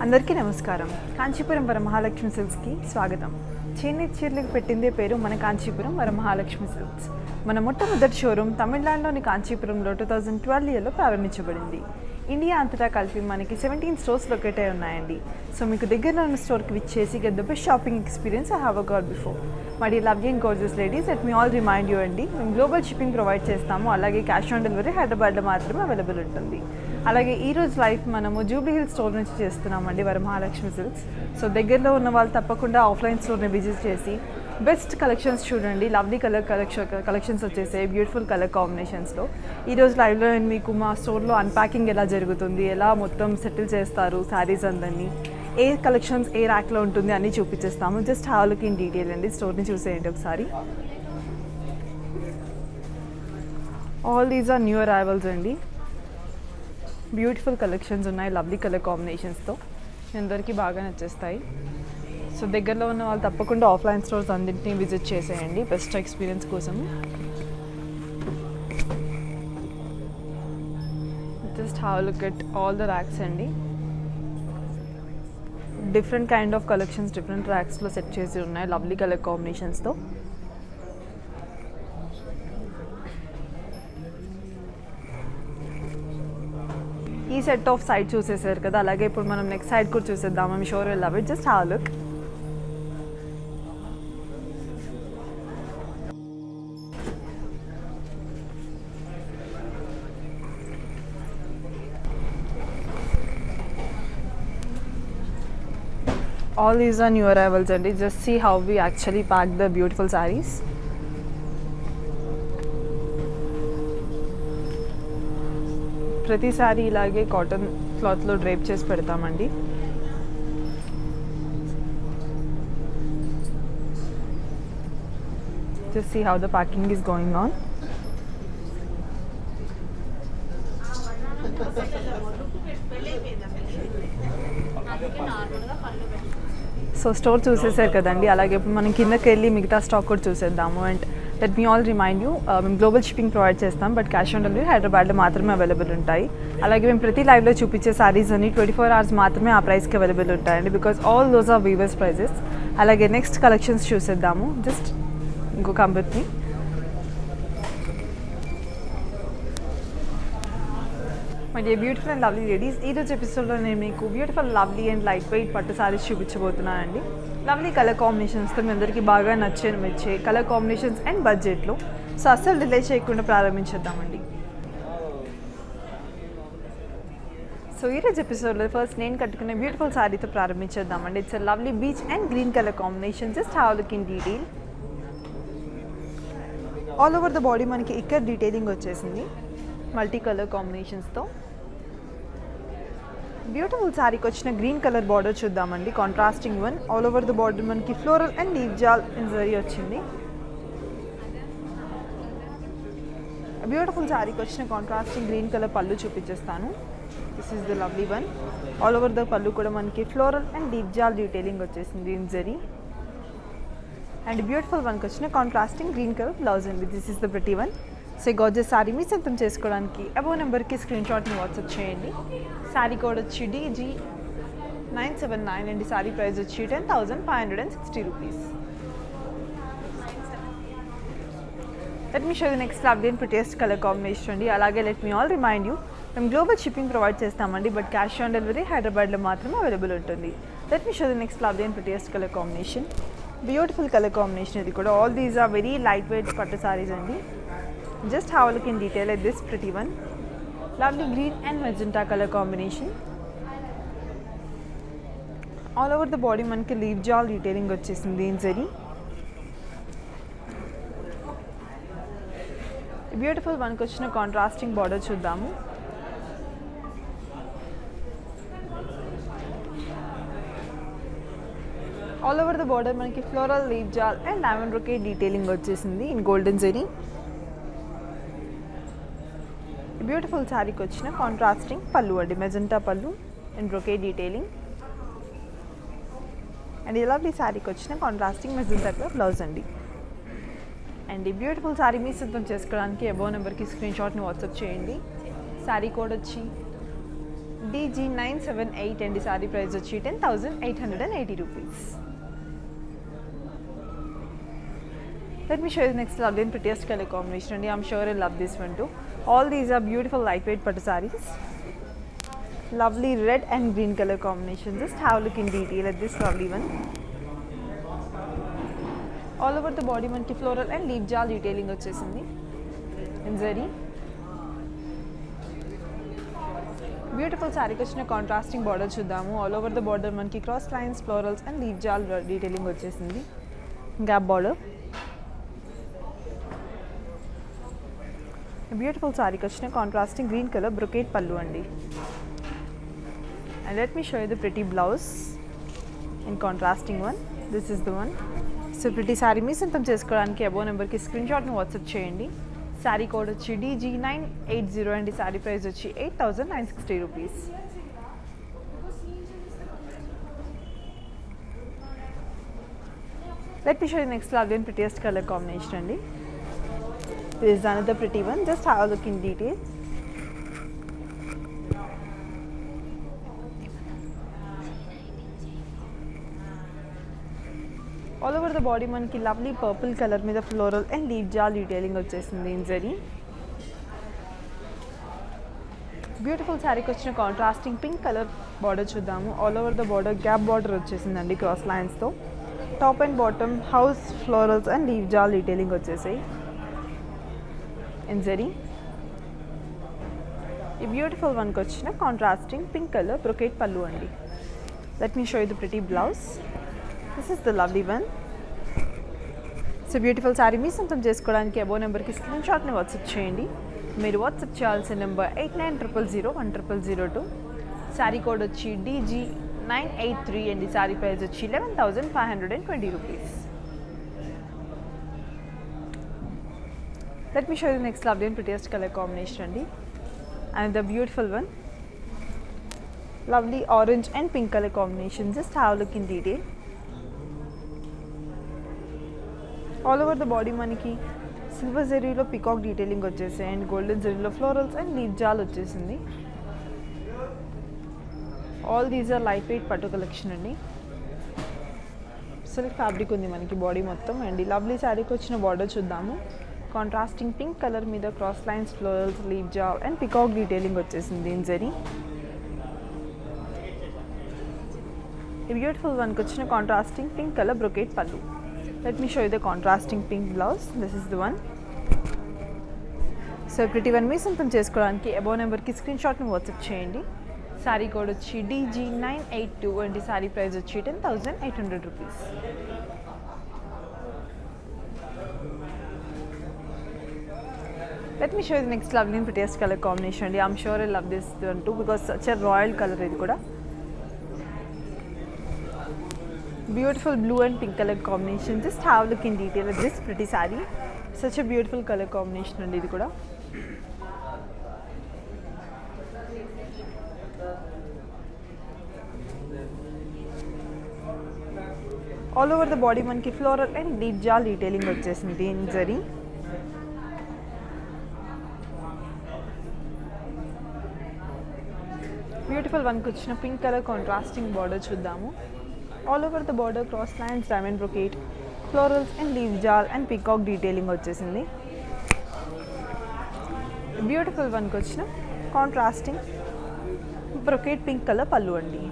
అందరికీ నమస్కారం. కాంచీపురం వరమహాలక్ష్మి సిల్క్స్కి స్వాగతం. చేనేత చీరలకు పెట్టిందే పేరు మన కాంచీపురం వరమహాలక్ష్మి సిల్క్స్. మన మొట్టమొదటి షోరూమ్ తమిళనాడులోని కాంచీపురంలో 2012లో ప్రారంభించబడింది. ఇండియా అంతటా కలిపి మనకి 17 స్టోర్స్ లొకేట్ అయి ఉన్నాయండి. సో మీకు దగ్గరలో ఉన్న స్టోర్కి విచ్చేసి get the best shopping experience I have got before. My dear lovely and gorgeous ladies, let me all remind you అండి, మేము గ్లోబల్ షిప్పింగ్ ప్రొవైడ్ చేస్తాము. అలాగే క్యాష్ ఆన్ డెలివరీ హైదరాబాద్లో మాత్రమే అవైలబుల్ ఉంటుంది. అలాగే ఈరోజు లైఫ్ మనము జూబ్లీ హిల్స్ స్టోర్ నుంచి చేస్తున్నామండి, వరమహాలక్ష్మి సిల్క్స్. సో దగ్గరలో ఉన్న వాళ్ళు తప్పకుండా ఆఫ్లైన్ స్టోర్ని విజిట్ చేసి బెస్ట్ కలెక్షన్స్ చూడండి. లవ్లీ కలెక్షన్స్ వచ్చేసాయి బ్యూటిఫుల్ కలర్ కాంబినేషన్స్లో. ఈరోజు లైవ్లో మీకు మా స్టోర్లో అన్ప్యాకింగ్ ఎలా జరుగుతుంది, ఎలా మొత్తం సెటిల్ చేస్తారు శారీస్ అందరినీ, ఏ కలెక్షన్స్ ఏ ర్యాక్లో ఉంటుంది అన్నీ చూపించేస్తాము. Just have look in detail అండి, స్టోర్ని చూసేయండి ఒకసారి. All these are new arrivals అండి. బ్యూటిఫుల్ కలెక్షన్స్ ఉన్నాయి లవ్లీ కలర్ కాంబినేషన్స్తో, అందరికీ బాగా నచ్చేస్తాయి. సో దగ్గరలో ఉన్న వాళ్ళు తప్పకుండా ఆఫ్లైన్ స్టోర్స్ అన్నింటినీ విజిట్ చేసేయండి బెస్ట్ ఎక్స్పీరియన్స్ కోసం. Just have look at all the racks అండి. Different kind of collections different ర్యాక్స్లో సెట్ చేసి ఉన్నాయి లవ్లీ కలర్ కాంబినేషన్స్తో. ఈ సెట్ ఆఫ్ సైడ్ చూసేసారు కదా, అలాగే ఇప్పుడు మనం నెక్స్ట్ సైడ్ కూడా చూసేద్దాం. I'm sure will love it. Just have look. All these are new arrivals and just see how we actually pack the beautiful sarees. ప్రతి సారీ ఇలాగే cotton క్లాత్లో డ్రేప్ చేసి పెడతామండి. Just see how the packing is going on. So store చూసేసారు కదండి, అలాగే ఇప్పుడు మనం కిందకి వెళ్ళి మిగతా స్టాక్ కూడా చూసేద్దాము. And let me all remind you, మేము గ్లోబల్ షిప్పింగ్ ప్రొవైడ్ చేస్తాం, బట్ క్యాష్ ఆన్ డెలివరీ హైదరాబాద్లో మాత్రమే అవైలబుల్ ఉంటాయి. అలాగే మేము ప్రతి లైవ్లో చూపించే సారీస్ అన్ని 24 hours మాత్రమే ఆ ప్రైస్కి అవైలబుల్ ఉంటాయండి, because all those are weavers prices. అలాగే నెక్స్ట్ కలెక్షన్స్ చూసేద్దాము. జస్ట్ ఇంకో come with me. My dear beautiful and lovely ladies, ఈరోజు ఎపిసోడ్లో నేను మీకు beautiful lovely and light weight pattu saris చూపించబోతున్నానండి. లవ్లీ కలర్ కాంబినేషన్స్తో మీ అందరికీ బాగా నచ్చే కలర్ కాంబినేషన్స్ అండ్ బడ్జెట్లో. సో అస్సలు డిలే చేయకుండా ప్రారంభించేద్దామండి. సో ఈరోజు ఎపిసోడ్లో ఫస్ట్ నేను కట్టుకునే బ్యూటిఫుల్ సారీతో ప్రారంభించేద్దామండి. It's lovely peach and green colour combination. Just have look in detail. All over the body మనకి ఇక్కడ డీటెయిలింగ్ వచ్చేసింది మల్టీ కలర్ కాంబినేషన్స్తో. బ్యూటిఫుల్ శారీకి వచ్చిన గ్రీన్ కలర్ బార్డర్ చూద్దామండి, contrasting one. All over the border మనకి floral and leaf jaal in zari వచ్చింది. Beautiful శారీకి వచ్చిన కాంట్రాస్టింగ్ గ్రీన్ కలర్ పళ్ళు చూపించేస్తాను. This is the lovely one. All over the pallu కూడా మనకి floral and leaf jaal detailing వచ్చేసింది ఇన్ జరీ. అండ్ బ్యూటిఫుల్ వన్కి వచ్చిన కాంట్రాస్టింగ్ గ్రీన్ కలర్ బ్లౌజ్ అండి. This is the pretty one. So gorgeous sari మీ సొంతం చేసుకోవడానికి అబోవ్ నెంబర్కి స్క్రీన్ షాట్ని వాట్సాప్ చేయండి. శారీ కోడ్ వచ్చి DG979 అండి. శారీ ప్రైస్ వచ్చి 10,560 rupees. Let me show the next lovely and prettiest colour combination అండి. అలాగే let me all remind you, మేము గ్లోబల్ షిప్పింగ్ ప్రొవైడ్ చేస్తామండి, బట్ క్యాష్ ఆన్ డెలివరీ హైదరాబాద్లో మాత్రమే అవైలబుల్ ఉంటుంది. Let me show the next lovely and prettiest colour combination. Beautiful colour combination ఇది కూడా. All these are very light weight pattu saris అండి. Just have a look in detail at this pretty one. Lovely green and magenta color combination. All over the body manki leaf jawl detailing vachesindi in zari. Beautiful one kochina contrasting border chuddamu. All over the border manki floral leaf jawl and diamond brocade detailing vachesindi in golden zari. Beautiful శారీకి వచ్చిన contrasting pallu అండి, magenta పళ్ళు and brocade detailing. And ఈ lovely శారీకి వచ్చిన contrasting magenta colour blouse అండి. And ఈ beautiful sari మీ సిద్ధం చేసుకోవడానికి అబోవ్ నెంబర్కి స్క్రీన్ షాట్ని వాట్సాప్ చేయండి. శారీ కోడ్ వచ్చి DG978 అండి. సారీ ప్రైస్ వచ్చి 10,880 rupees. Let me show you the next lovely and prettiest color combination, and I'm sure you'll love this one too. All these are beautiful lightweight pattu sarees. Lovely red and green color combination. Just have a look in detail at this lovely one. All over the body manki floral and leaf jal detailing vachesindi in zari. Beautiful saree ki vachina contrasting border chudamu. All over the border manki cross lines, florals and leaf jal detailing vachesindi. Gap border. Beautiful saree ki vachina contrasting green color brocade pallu andi. And let me show you the pretty blouse in contrasting one. This is the one. So pretty saree మీ సొంతం చేసుకోవడానికి అబో నెంబర్కి screen షాట్ని WhatsApp చేయండి. Sari code వచ్చి DG980 అండి. Sari price వచ్చి 8,960 rupees. Let me show you next lovely and prettiest color combination అండి. This is another pretty one. Just have a look in detail. All over the body మనకి lovely purple color మీద floral and leaf jal detailing వచ్చేసింది in zari. Beautiful saree కి వచ్చిన contrasting pink color border చూద్దాము. All over the border gap border వచ్చేసిందండి cross lines తో. Top and bottom house florals and leaf jal detailing వచ్చేసాయి in zari. ఈ beautiful one కి వచ్చిన contrasting pink colour brocade pallu అండి. Let me show you the pretty blouse. This is the lovely one. So beautiful sari మీ సొంతం చేసుకోవడానికి అబో నెంబర్కి screen షాట్ని WhatsApp చేయండి. మీరు వాట్సాప్ చేయాల్సిన నెంబర్ 8900010002. శారీ కోడ్ వచ్చి DG983 అండి. శారీ ప్రైస్ వచ్చి 11,520 rupees. Let me show you the next lovely and prettiest color combination andi. And the beautiful one. Lovely orange and pink color combination. Just have a look in detail. All over the body maniki silver zari lo peacock detailing vachesai and golden zari lo florals and leaf jal vachesindi. All these are lightweight pattu collection andi. Silk fabric undi maniki body mottham and lovely saree ki vachina border chudamu. Contrasting pink color మీద cross lines, florals, leaf jal and peacock detailing వచ్చేసింది in zari. A beautiful one కి వచ్చిన contrasting pink color brocade pallu. Let me show you the contrasting pink blouse. This is the one. So pretty one మీ సొంతం చేసుకోవడానికి అబో నెంబర్కి screen షాట్ని WhatsApp చేయండి. Sari code వచ్చి DG982 అండి. Sari price వచ్చి 10,800 rupees. Let me show you the next lovely and prettiest color combination. I'm sure I love this one too because such a royal color ఇది కూడా. Beautiful blue and pink color combination. Just have a look in detail at this pretty saree. Such a beautiful color combination అండి ఇది కూడా. All over the body మనకి floral and leaf jal detailing వచ్చేసింది in zari. Beautiful వన్కి వచ్చిన pink colour contrasting border చూద్దాము. All over the border cross lines, diamond brocade, florals and leaf jaal and peacock detailing వచ్చేసింది. Beautiful వన్కి వచ్చిన contrasting brocade pink colour pallu అండి.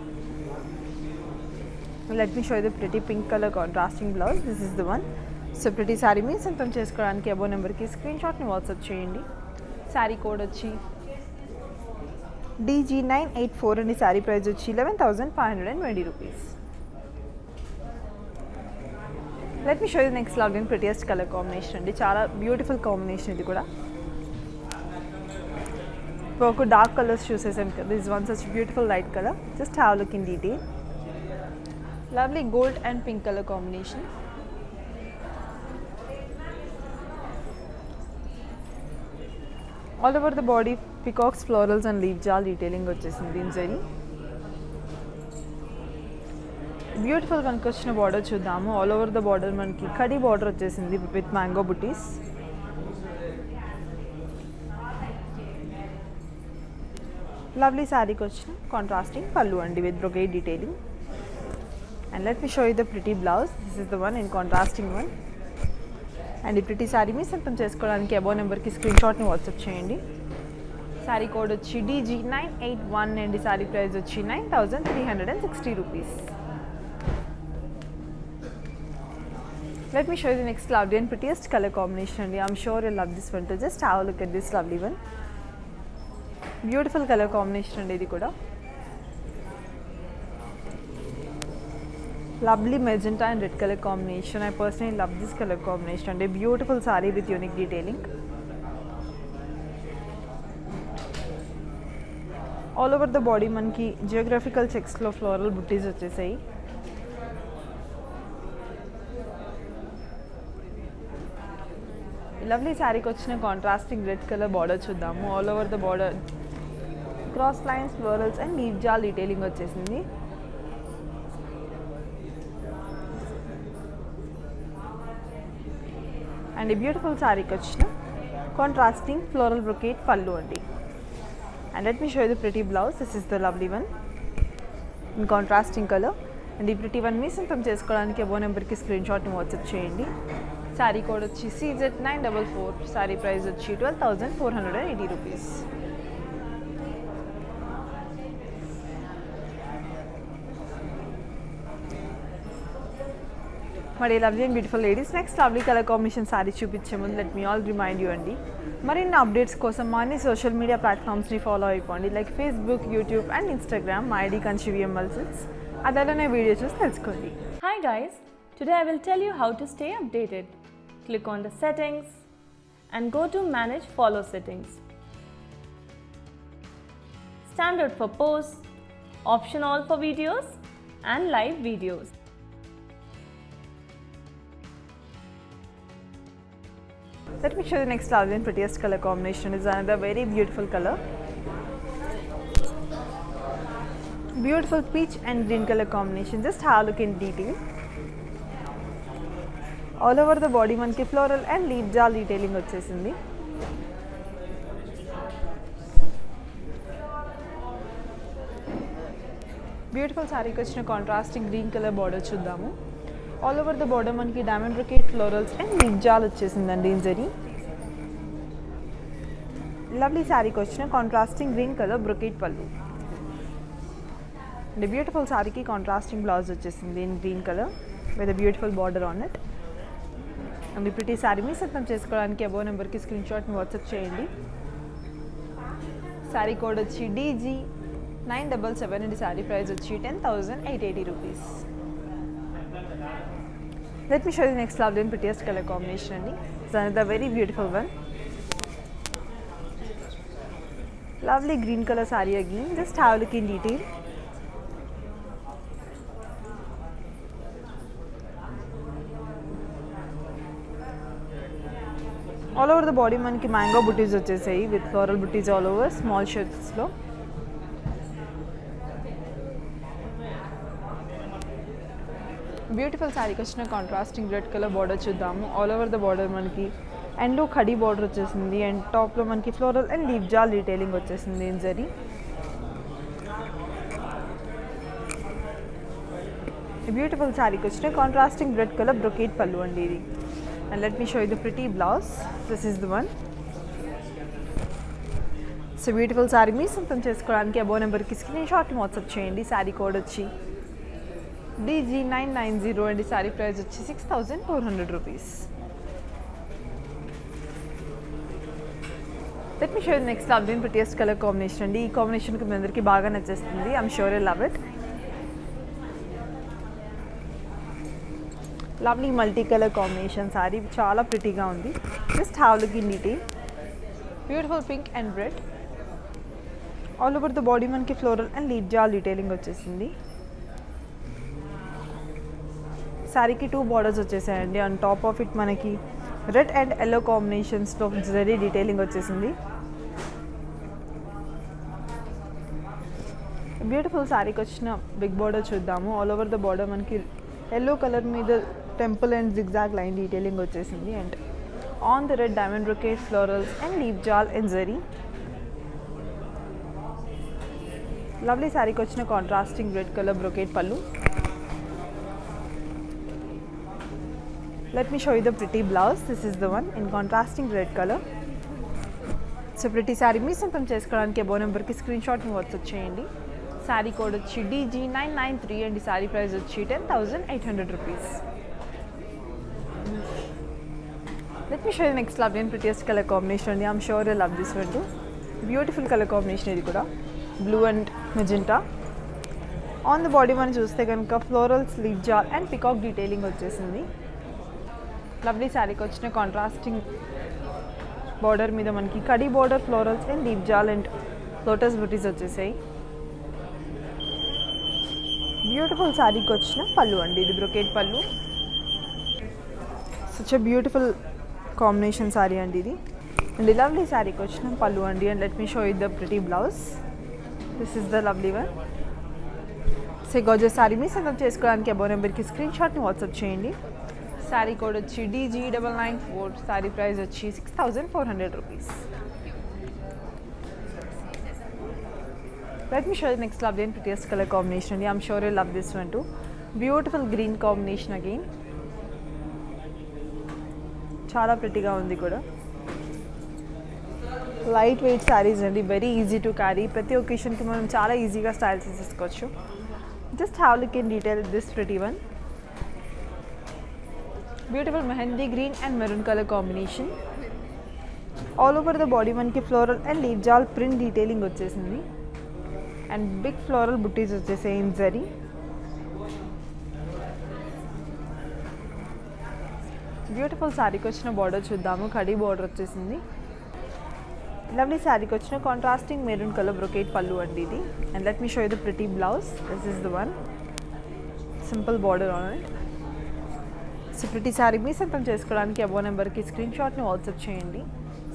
Let me show the pretty pink colour contrasting blouse. This is the one. So pretty sari మీ సొంతం చేసుకోవడానికి అబో నెంబర్కి screen షాట్ని WhatsApp చేయండి. Sari code వచ్చి DG984 అండి. శారీ ప్రైస్ వచ్చి 11,520 rupees. Let me show you next lovely and prettiest colour combination అండి. చాలా బ్యూటిఫుల్ కాంబినేషన్ ఇది కూడా. ఇప్పుడు ఒక డార్క్ కలర్స్ చూసేసాం కదా. This one such beautiful light colour. Just have look in detail. Lovely gold and pink colour combination. All over the body peacocks, florals and leaf jaal detailing వచ్చేసింది in zari. Beautiful మనకి వచ్చిన border చూద్దాము. All over the border మనకి కడీ border వచ్చేసింది with mango butis. Lovely శారీకి వచ్చిన contrasting pallu అండి with brocade detailing. And let me show you the pretty blouse. This is the one in contrasting one. And ఈ ప్రిటీ శారీ మీ సొంతం చేసుకోవడానికి అబౌ నెంబర్కి స్క్రీన్ షాట్ని వాట్సాప్ చేయండి. శారీ కోడ్ వచ్చి DG981 అండ్ ఈ శారీ ప్రైస్ వచ్చి 9360 rupees. Let me show you the next lovely and prettiest color combination and I'm sure you'll love this one too. Just have a look at this lovely one. Beautiful color combination and idi kuda. Lovely magenta and red color combination. I personally love this color combination and a beautiful saree with unique detailing. All over the body manki geographical checks lo floral booties vachesayi. Lovely శారీకి వచ్చిన contrasting red colour border చూద్దాము. All over the border cross lines, florals and leaf jaal detailing వచ్చేసింది. And ఈ beautiful శారీకి వచ్చిన contrasting floral brocade pallu అండి. And let me show you the pretty blouse. This is the lovely one in contrasting colour. And ఈ pretty one మీ సొంతం చేసుకోవడానికి above నెంబర్కి స్క్రీన్ షాట్ని వాట్సాప్ చేయండి. శారీ కోడ్ వచ్చి CZ944. శారీ ప్రైస్ వచ్చి 12,480 రూపీస్. మరి lovely and beautiful ladies, next lovely colour combination sari చూపించే ముందు let me all remind you అండి, మరిన్ని అప్డేట్స్ కోసం మా అన్ని సోషల్ మీడియా ప్లాట్ఫామ్స్ని ఫాలో అయిపోండి. Like Facebook, YouTube and Instagram. మా ఐడి KanchiVML Silks. అదలోనే వీడియో చూసి తెలుసుకోండి. Hi guys, today I will tell you how to stay updated. Click on the settings and go to manage follow settings. Standard for posts, option all for videos and live videos. Let me show you the next lovely and prettiest color combination. Is another very beautiful color. Beautiful peach and green color combination. Just have a look in detail. All over the body మనకి floral and leaf jaal detailing వచ్చేసింది. Beautiful శారీకి వచ్చిన contrasting green colour border చూద్దాము. All over the border మనకి diamond brocade florals and leaf jaal వచ్చేసిందండి in zari. Lovely శారీకి వచ్చిన contrasting green colour brocade pallu. And beautiful శారీకి కాంట్రాస్టింగ్ బ్లౌజ్ వచ్చేసింది in green colour with beautiful border on it. And ఈ pretty sari మీ సొంతం చేసుకోవడానికి అబౌ నెంబర్కి స్క్రీన్ షాట్ని వాట్సాప్ చేయండి. శారీ కోడ్ వచ్చి DG977 అండ్ శారీ ప్రైస్ వచ్చి 10,880 rupees. Let me show you next lovely and prettiest colour combination అండి. It's another very beautiful one. Lovely green colour sari again. Just have look in detail. All over the body మనకి mango butis వచ్చేసాయి with floral butis all over small షేప్స్లో. Beautiful శారీకి వచ్చిన contrasting red colour border చూద్దాము. All over the border మనకి ఎండ్లో ఖడీ border and అండ్ టాప్లో మనకి floral and leaf jaal detailing వచ్చేసింది ఇన్ జరీ. బ్యూటిఫుల్ శారీకి వచ్చిన contrasting red colour brocade pallu అండి ఇది. And let me show you the pretty blouse. This is the one. So beautiful sari మీ సొంతం చేసుకోవడానికి అబౌ నెంబర్కి స్క్రీన్ షాట్ని వాట్సాప్ చేయండి. శారీ కోడ్ వచ్చి DG990 అండ్ శారీ ప్రైస్ వచ్చి 6,400 rupees. Let me show you next lovely and prettiest colour combination అండి. ఈ కాంబినేషన్కి మీ అందరికీ బాగా నచ్చేస్తుంది. I'm sure you love it. Lovely multi colour combination sari చాలా ప్రిటీగా ఉంది. Just have look in detail. Beautiful pink and red. All over the body మనకి floral and leaf jaal detailing వచ్చేసింది. శారీకి 2 బార్డర్స్ వచ్చేసాయండి. ఆన్ టాప్ ఆఫ్ ఇట్ మనకి red and yellow కాంబినేషన్స్లో zari detailing వచ్చేసింది. బ్యూటిఫుల్ శారీకి వచ్చిన బిగ్ బార్డర్ చూద్దాము. ఆల్ ఓవర్ ద బార్డర్ మనకి ఎల్లో కలర్ మీద temple and zigzag line detailing వచ్చేసింది and on the red diamond brocade florals and leaf jaal and zari. Lovely శారీకి వచ్చిన contrasting red colour brocade pallu. Let me show you the pretty blouse. This is the one in contrasting red color. So ప్రతి శారీ మీ సొంతం చేసుకోవడానికి అబో నెంబర్కి screen షాట్ని WhatsApp చేయండి. Sari code వచ్చి DG993 and ఈ శారీ ప్రైస్ వచ్చి 10,800 rupees. Let me show you next lovely and prettiest colour combination అండి. I'm sure you love this one too. Beautiful colour combination ఇది కూడా, blue and magenta. On the body మనం చూస్తే కనుక floral sleeve jaal and peacock detailing వచ్చేసింది. Lovely శారీకి వచ్చిన contrasting border మీద మనకి కడీ border, florals and deep jaal and lotus buttis వచ్చేసాయి. బ్యూటిఫుల్ శారీకి వచ్చిన పళ్ళు అండి, ఇది brocade pallu. Such a beautiful combination sari అండి ఇది. అండ్ లవ్లీ శారీకి వచ్చిన పళ్ళు అండి. And let me show you the pretty blouse. This is the lovely one. So gorgeous sari మీ సొంతం చేసుకోవడానికి అబో నెంబర్కి స్క్రీన్ షాట్ని వాట్సాప్ చేయండి. శారీ కోడ్ వచ్చి DG994. శారీ ప్రైస్ వచ్చి 6,400 rupees. Let me show you next lovely and prettiest colour combination అండి. I'm sure you love this one too. Beautiful green combination again. చాలా ప్రిటీగా ఉంది కూడా. లైట్ వెయిట్ శారీస్ అండి, వెరీ ఈజీ టు క్యారీ. ప్రతి ఒకేషన్కి మనం చాలా ఈజీగా స్టైల్ చేసేసుకోవచ్చు. Just have look in detail this pretty one. Beautiful mehndi green and maroon colour combination. All over the body మనకి floral and leaf jaal print detailing వచ్చేసింది. అండ్ బిగ్ ఫ్లోరల్ బుట్టీస్ వచ్చేసాయి in zari. Beautiful శారీకి వచ్చిన బార్డర్ చూద్దాము. కడీ బార్డర్ వచ్చేసింది. Lovely శారీకి వచ్చిన contrasting maroon colour brocade pallu అండి ఇది. And let me show you the pretty blouse. This is the one. Simple border on it. So ప్రతి శారీ మీ సొంతం చేసుకోవడానికి అబో నెంబర్కి స్క్రీన్ షాట్ని వాట్సాప్ చేయండి.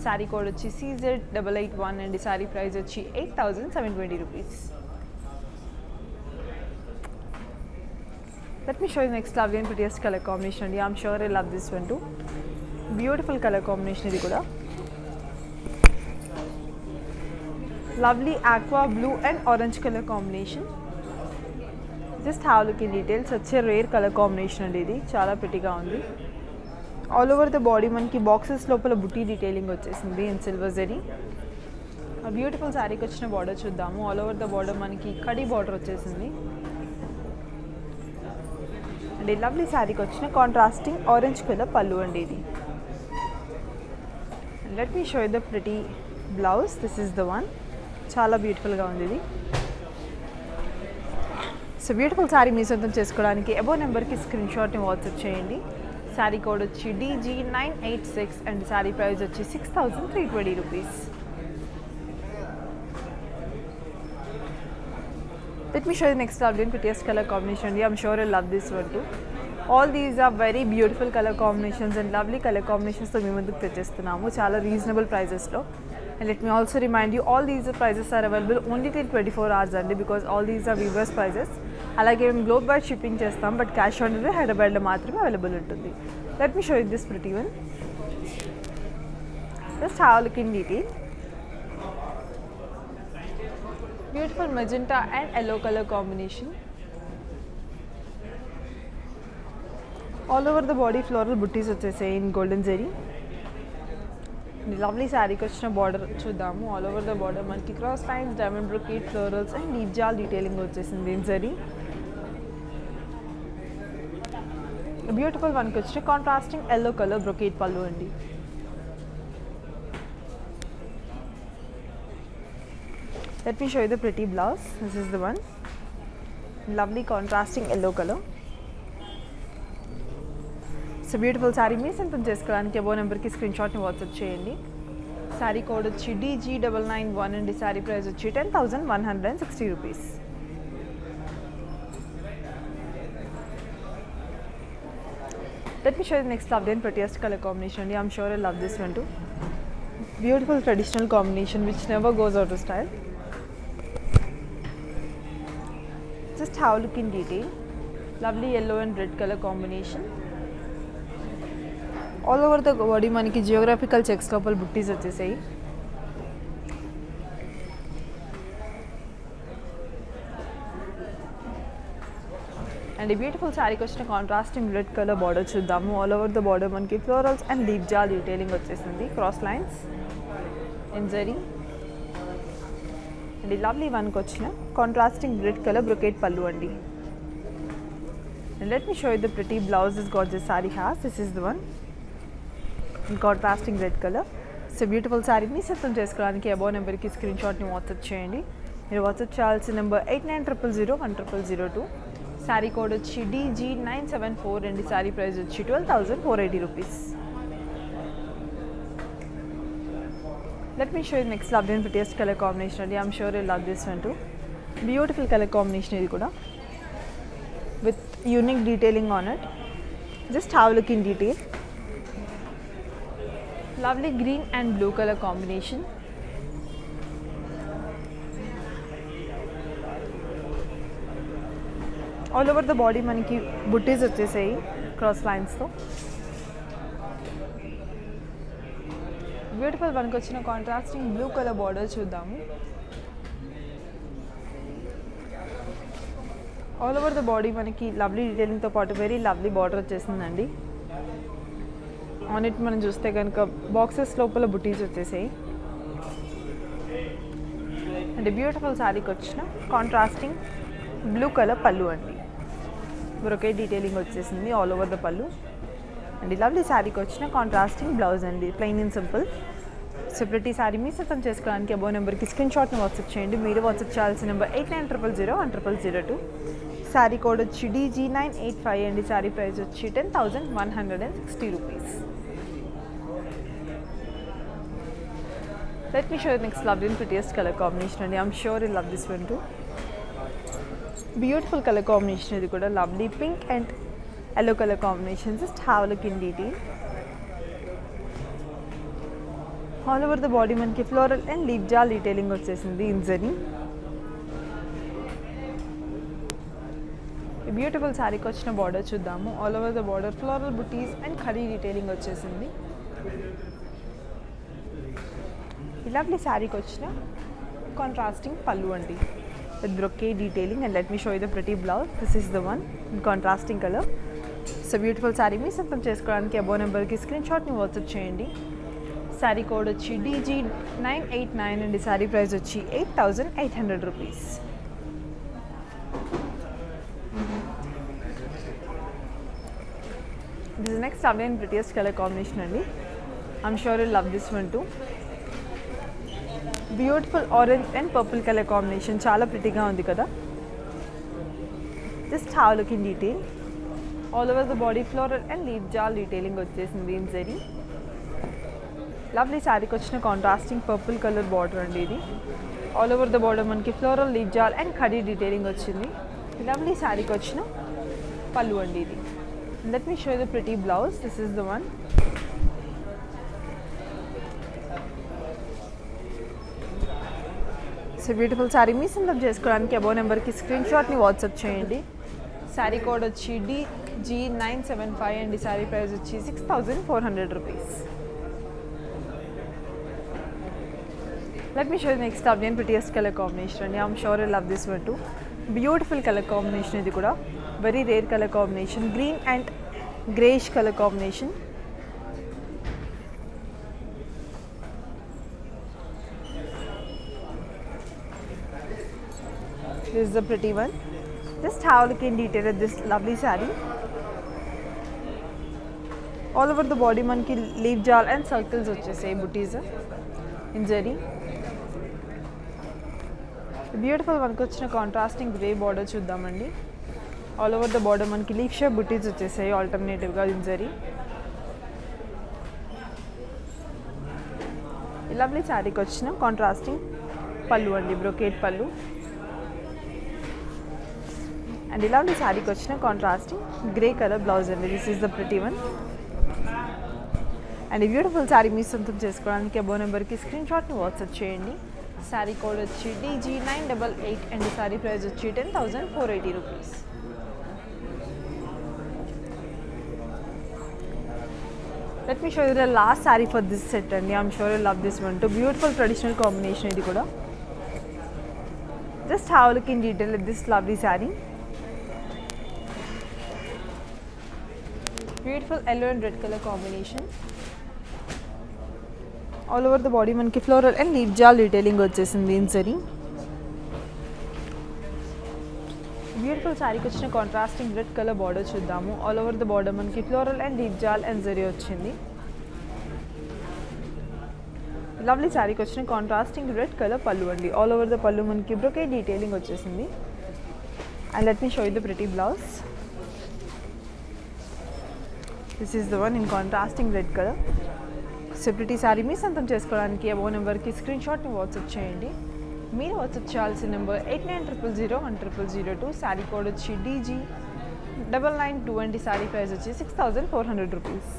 శారీ కోడ్ వచ్చి CZ881 అండ్ శారీ ప్రైస్ వచ్చి 8,720 rupees. Let me show you next lovely and prettiest colour combination అండి. I'm sure I love this one too. Beautiful colour combination ఇది కూడా. Lovely aqua blue and orange colour combination. Just have look in details. వచ్చే rare colour combination అండి ఇది, చాలా ప్రిటీగా ఉంది. All over the body మనకి బాక్సెస్ లోపల బుటీ డీటెయిలింగ్ వచ్చేసింది ఇన్ సిల్వర్ జరీ. ఆ బ్యూటిఫుల్ శారీకి వచ్చిన బార్డర్ చూద్దాము. ఆల్ ఓవర్ ద బార్డర్ మనకి కడీ బార్డర్ వచ్చేసింది. అండ్ ఈ లవ్లీ శారీకి వచ్చిన కాంట్రాస్టింగ్ ఆరెంజ్ కలర్ పళ్ళు అండి ఇది. Let me show you the pretty blouse. This is the one. చాలా బ్యూటిఫుల్గా ఉంది ఇది. సో బ్యూటిఫుల్ శారీ మీ సొంతం చేసుకోవడానికి అబో నెంబర్కి స్క్రీన్ షాట్ని వాట్సాప్ చేయండి. శారీ కోడ్ వచ్చి DG986 అండ్ శారీ ప్రైస్ వచ్చి 6,320 rupees. Let me show you next lovely and prettiest colour combination అండి. I'm sure you love this one too. All these are very beautiful colour combinations and lovely colour కాంబినేషన్స్తో మీ ముందుకు తెచ్చేస్తున్నాము చాలా reasonable ప్రైజెస్లో. And let me also remind you, all these prices are available only till 24 hours అండి, because all these are Weavers prices. అలాగే మేము globe wide shipping చేస్తాం, బట్ క్యాష్ ఆన్ డెలివరీ హైదరాబాద్లో మాత్రమే అవైలబుల్ ఉంటుంది. Let me show you this pretty one. Just have look in detail. Beautiful magenta and yellow colour combination. All over the body floral buttis వచ్చేసాయి in golden zari. Lovely శారీకి వచ్చిన border చూద్దాము. All over the border మనకి cross lines, diamond brocade, florals and deep jaal detailing వచ్చేసింది in zari. Beautiful వన్కి వచ్చిన contrasting yellow colour brocade pallu అండి. Let me show you the pretty blouse. This is the one. Lovely contrasting yellow colour. So beautiful sari మీ సొంతం చేసుకోవడానికి అబో నెంబర్కి screen షాట్ని WhatsApp చేయండి. Sari code వచ్చి DG991 అండి. శారీ ప్రైస్ వచ్చి 10,160 rupees. Let me show the next lovely and prettiest color combination అండి. I'm sure I love this one too. Beautiful traditional combination which never goes out of style. Just have look in detail. Lovely yellow and red color combination. All over the body మనకి geographical checks లోపల బుట్టీస్ వచ్చేసాయి. And ఈ beautiful శారీకి వచ్చిన contrasting red colour border చూద్దాము. All over the border మనకి florals and leaf jaal detailing వచ్చేసింది, cross lines in zari. And ఈ లవ్లీ వన్కి వచ్చిన contrasting red colour brocade pallu అండి. And let me show you the pretty blouse this gorgeous saree has. This is the one in contrasting red color. So beautiful saree మీ సొంతం చేసుకోవడానికి above నెంబర్కి screen షాట్ని WhatsApp చేయండి. మీరు WhatsApp చేయాల్సిన number 8900010002. Sari code వచ్చి DG974 and sari price వచ్చి 12,480 rupees. Let me show you the next lovely and prettiest color combination అండి. I'm sure you love this one too. Beautiful color combination ఇది కూడా with unique detailing on it. Just have a look in detail. Lovely green and blue color combination. All over the body మనకి బుట్టీస్ వచ్చేసాయి cross లైన్స్తో. Beautiful మనకి వచ్చిన contrasting blue colour border చూద్దాము. All over the body మనకి lovely డీటెయిలింగ్తో పాటు very lovely border వచ్చేసిందండి. On it మనం చూస్తే కనుక బాక్సెస్ లోపల బుటీస్ వచ్చేసాయి. అండ్ బ్యూటిఫుల్ శారీకి వచ్చిన కాంట్రాస్టింగ్ బ్లూ కలర్ పళ్ళు అండి. బ్రొకే డీటెయిలింగ్ వచ్చేసింది ఆల్ ఓవర్ ద పళ్ళు. అండ్ ఈ లవ్లీ శారీకి వచ్చిన కాంట్రాస్టింగ్ బ్లౌజ్ అండి, ప్లెయిన్ అండ్ సింపుల్. సో ప్రతి శారీ మీ సొంతం చేసుకోవడానికి అబౌవ్ నెంబర్కి స్క్రీన్ షాట్ని వాట్సాప్ చేయండి. మీరు వాట్సాప్ చేయాల్సిన నెంబర్ 8900010002. శారీ కోడ్ వచ్చి DG985 అండి. శారీ ప్రైస్ వచ్చి 10,160 rupees. Let me show you the next lovely and prettiest color combination అండి. I'm sure you love this one too. Beautiful color combination ఇది కూడా, lovely pink and yellow color combination. Just have a look in detail. All over the body మనకి floral and leaf jaal detailing వచ్చేసింది in zari. Beautiful శారీకి వచ్చిన border చూద్దాము. All over the border floral buttis and ఖడీ detailing వచ్చేసింది. ఈ లవ్లీ శారీకి వచ్చిన కాంట్రాస్టింగ్ పళ్ళు అండి with brocade detailing. And let me show you the pretty blouse. This is the one in contrasting colour. So beautiful sari మీ సొంతం చేసుకోవడానికి అబౌవ్ నెంబర్కి స్క్రీన్ షాట్ని వాట్సాప్ చేయండి. శారీ కోడ్ వచ్చి DG989 అండి. శారీ ప్రైస్ వచ్చి 8,800 rupees. This is next lovely and prettiest color combination అండి. I'm sure you love this one too. Beautiful orange and purple colour combination, చాలా ప్రిటీగా ఉంది కదా. Just have look in detail. All over the body floral and leaf jaal detailing వచ్చేసింది in zari. Lovely శారీకి వచ్చిన contrasting purple colour border అండి ఇది. All over the border మనకి ఫ్లోరల్ లీఫ్ జాల్ అండ్ ఖడీ డీటెయిలింగ్ వచ్చింది. లవ్లీ శారీకి వచ్చిన పళ్ళు అండి ఇది. Let me show the pretty blouse. This is the one. So beautiful sari మీ సొంతం చేసుకోవడానికి అబౌవ్ నెంబర్కి స్క్రీన్ షాట్ని వాట్సాప్ చేయండి. శారీ కోడ్ వచ్చి DG975 అండి. శారీ ప్రైస్ వచ్చి 6,400 rupees. Let me show you the next lovely and prettiest color combination and I'm sure you love this one too. Beautiful color combination idi kuda, very rare color combination, green and greyish color combination. This is the pretty one. Just have a look in detail at this lovely saree. All over the body manki leaf jal and circles vachese booties in zari. Beautiful మనకు వచ్చిన contrasting grey border చూద్దామండి. All over the border మనకి leaf shape బుటీస్ వచ్చేసాయి ఆల్టర్నేటివ్గా in zari. ఈ lovely శారీకి వచ్చిన contrasting pallu అండి, బ్రొకేట్ పళ్ళు. అండ్ ఈ లవ్లీ శారీకి వచ్చిన కాంట్రాస్టింగ్ గ్రే కలర్ బ్లౌజ్ అండి. This is the pretty one. And ఈ బ్యూటిఫుల్ శారీ మీ సొంతం చేసుకోవడానికి అబౌవ్ నెంబర్కి స్క్రీన్ షాట్ని వాట్సాప్ చేయండి. శారీ కోడ్ వచ్చి DG988 అండ్ శారీ ప్రైస్ వచ్చి 10,480 rupees. Let me show you the last saree for this set and I'm sure you love this one too. Beautiful traditional combination idi kuda. Just have a look in detail at this lovely saree. Beautiful yellow and red colour combination. All over the body మనకి floral and leaf jaal detailing వచ్చేసింది in zari. Beautiful శారీకి వచ్చిన contrasting red colour border చూద్దాము. All over the border మనకి floral and leaf jaal and zari వచ్చింది. Lovely శారీకి వచ్చిన contrasting red colour pallu అండి. ఆల్ ఓవర్ ద పళ్ళు మనకి బ్రొకేట్ డీటెయిలింగ్ వచ్చేసింది. And let me show you the pretty blouse. This is the one in contrasting red colour. So pretty sari మీ సొంతం చేసుకోవడానికి అబో నెంబర్కి స్క్రీన్ షాట్ని వాట్సాప్ చేయండి. మీరు వాట్సాప్ చేయాల్సిన నెంబర్ 8900010002. శారీ కోడ్ వచ్చి DG992 అండి. శారీ ప్రైస్ వచ్చి 6400 రూపీస్.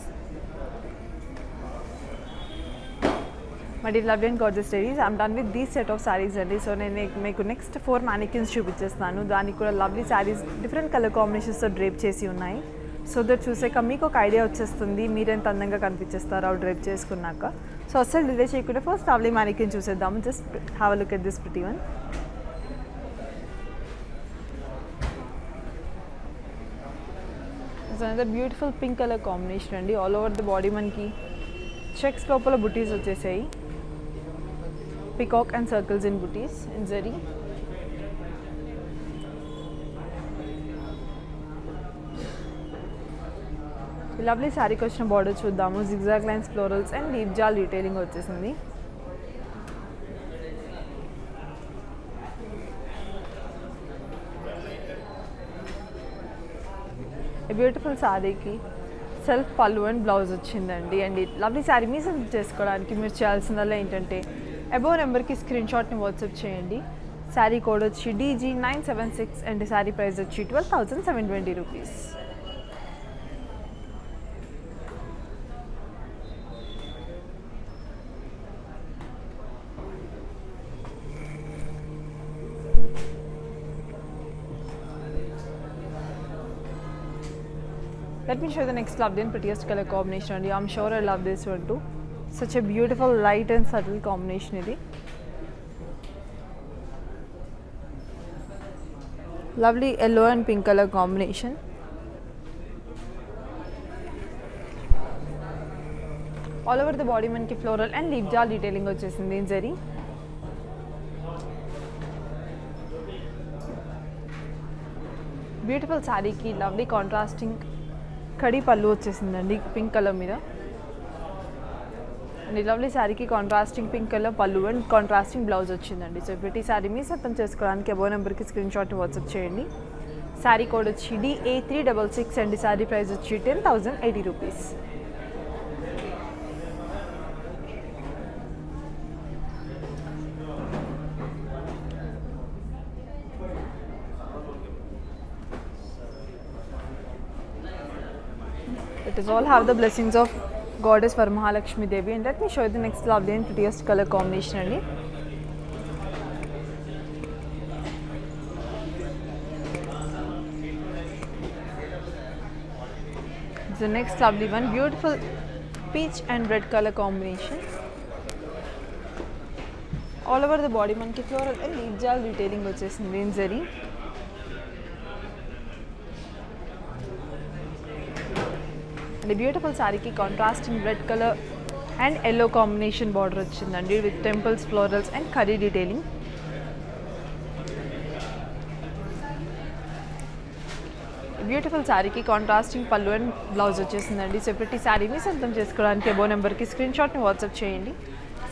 మరి love and Gorges ladies, I'm done with these set of saris అండి. సో నేను మీకు నెక్స్ట్ 4 మ్యానికిన్స్ చూపించేస్తాను. దానికి కూడా లవ్లీ శారీస్ డిఫరెంట్ కలర్ కాంబినేషన్స్తో డ్రేప్ చేసి ఉన్నాయి. సో దట్ చూసాక మీకు ఒక ఐడియా వచ్చేస్తుంది మీరెంత అందంగా కనిపించేస్తారో డ్రేప్ చేసుకున్నాక. సో అసలు డిలే చేయకుండా ఫస్ట్ లవ్లీ మ్యానికిన్ చూసేద్దాము. Just have a look at this pretty one. It's another beautiful pink colour combination అండి. ఆల్ ఓవర్ ద బాడీ మనకి చెక్స్ లోపల బుటీస్ వచ్చేసాయి. Peacock and circles in buttis in zari. Lovely శారీకి వచ్చిన బార్డర్ చూద్దాము. Zigzag lines, florals and leaf jaal detailing వచ్చేసింది. Beautiful శారీకి self pallu and blouse వచ్చిందండి. And lovely sari me select చేసుకోవడానికి మీరు చేయాల్సిందల్లా ఏంటంటే అబోవ్ నెంబర్కి స్క్రీన్ షాట్ని వాట్సాప్ చేయండి. శారీ కోడ్ వచ్చి DG976 అండ్ శారీ ప్రైస్ వచ్చి 12,720 rupees. Let me show you the next lovely and prettiest color combination. And I'm sure I love this one too. Such a beautiful light and subtle combination. Idi lovely yellow and pink color combination. All over the body manki floral and leaf jaal detailing vachesindi in zari. Beautiful saree ki lovely contrasting కడి పళ్ళు వచ్చేసిందండి pink colour మీద. And lovely శారీకి contrasting pink colour పళ్ళు and contrasting blouse వచ్చిందండి. So ప్రతి శారీ మీ సొంతం చేసుకోవడానికి అబో నెంబర్కి స్క్రీన్ షాట్ వాట్సాప్ చేయండి. శారీ కోడ్ వచ్చి DA366 అండి. శారీ ప్రైస్ వచ్చి 10,080 rupees. It is all have the blessings of Goddess Varamahalakshmi Devi. And let me show you the next lovely and prettiest color combination andi. The next lovely one, beautiful peach and red color combination. All over the body manki floral and leaf jaal detailing vachesindi in zari. And a beautiful saree ki contrasting red color and yellow combination border వచ్చిందండి with temples, florals and curry detailing. Beautiful శారీకి contrasting పళ్ళు and blouse వచ్చేసిందండి. Separate sari మీ సొంతం చేసుకోవడానికి అబో నెంబర్కి screen షాట్ని WhatsApp చేయండి.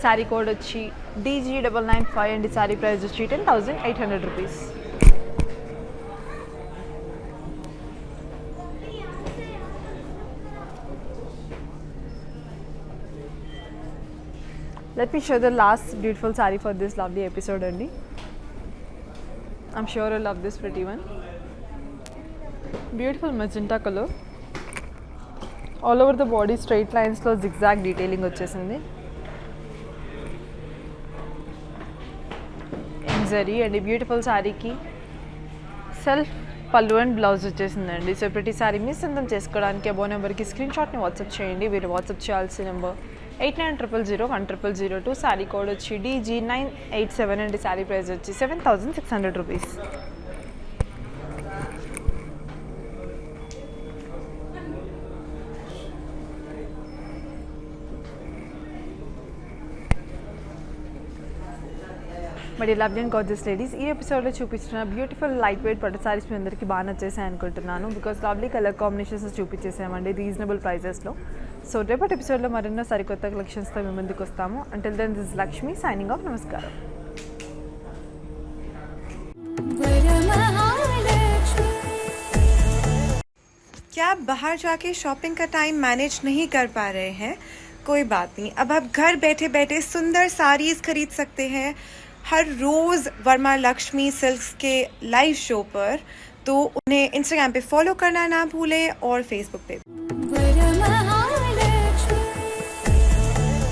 Sari code వచ్చి DG995 అండి. శారీ ప్రైస్ వచ్చి 10,800 rupees. Let me show the last beautiful saree for this lovely episode andi. I'm sure you'll love this pretty one. Beautiful magenta color. All over the body straight lines lo zigzag detailing vachesindi. In zari and a beautiful saree ki self పళ్ళు and blouse వచ్చేసిందండి. So ప్రతి శారీ మీ సొంతం చేసుకోవడానికి అబో నెంబర్కి screen షాట్ని WhatsApp చేయండి. మీరు WhatsApp చేయాల్సిన నెంబర్ 8900010002. శారీ కోడ్ వచ్చి DG987 అండి. శారీ ప్రైస్ వచ్చి 7,600 రూపీస్. మరి లవ్లీ అండ్ గార్జియస్ లేడీస్, ఈ ఎపిసోడ్లో చూపించిన beautiful light weight pattu saris మీ అందరికీ బాగా నచ్చేసాయి అనుకుంటున్నాను. బికాస్ లవ్లీ కలర్ కాంబినేషన్స్ చూపించేసామండి రీజనబుల్ ప్రైజెస్లో. సో రేపటి ఎపిసోడ్లో మరెన్నో సరికొత్త కలెక్షన్స్తో మీ ముందుకు వస్తాము. Until then this Lakshmi signing off. నమస్కారం. क्या आप बाहर जाके शॉपिंग का टाइम मैनेज नहीं कर पा रहे हैं? कोई बात नहीं, अब आप घर बैठे बैठे सुंदर साड़ीज़ खरीद सकते हैं हर रोज़ वर्मा लक्ष्मी सिल्क्स के लाइव शो पर. तो उन्हें इंस्टाग्राम पे फॉलो करना ना भूलें और फेसबुक पे.